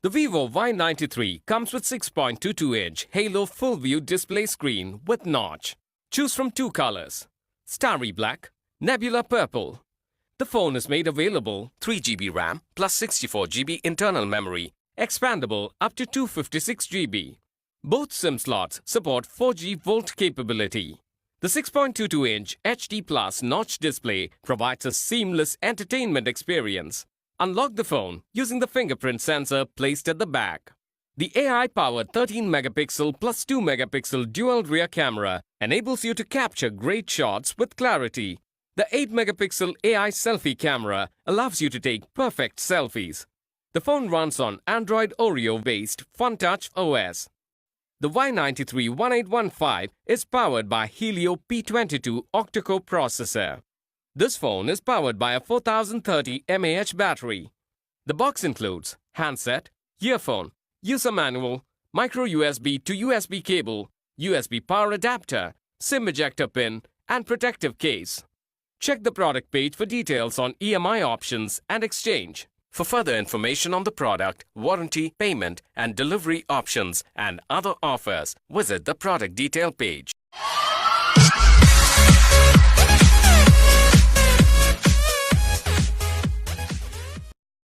The Vivo Y93 comes with 6.22-inch Halo full-view display screen with notch. Choose from two colors, Starry Black, Nebula Purple. The phone is made available 3GB RAM plus 64GB internal memory, expandable up to 256GB. Both SIM slots support 4G Volt capability. The 6.22-inch HD Plus notch display provides a seamless entertainment experience. Unlock the phone using the fingerprint sensor placed at the back. The AI-powered 13-megapixel plus 2-megapixel dual rear camera enables you to capture great shots with clarity. The 8-megapixel AI selfie camera allows you to take perfect selfies. The phone runs on Android Oreo-based FunTouch OS. The Y93 1815 is powered by Helio P22 octa-core processor. This phone is powered by a 4030 mAh battery. The box includes handset, earphone, user manual, micro USB to USB cable, USB power adapter, SIM ejector pin, and protective case. Check the product page for details on EMI options and exchange. For further information on the product, warranty, payment, and delivery options and other offers, visit the product detail page.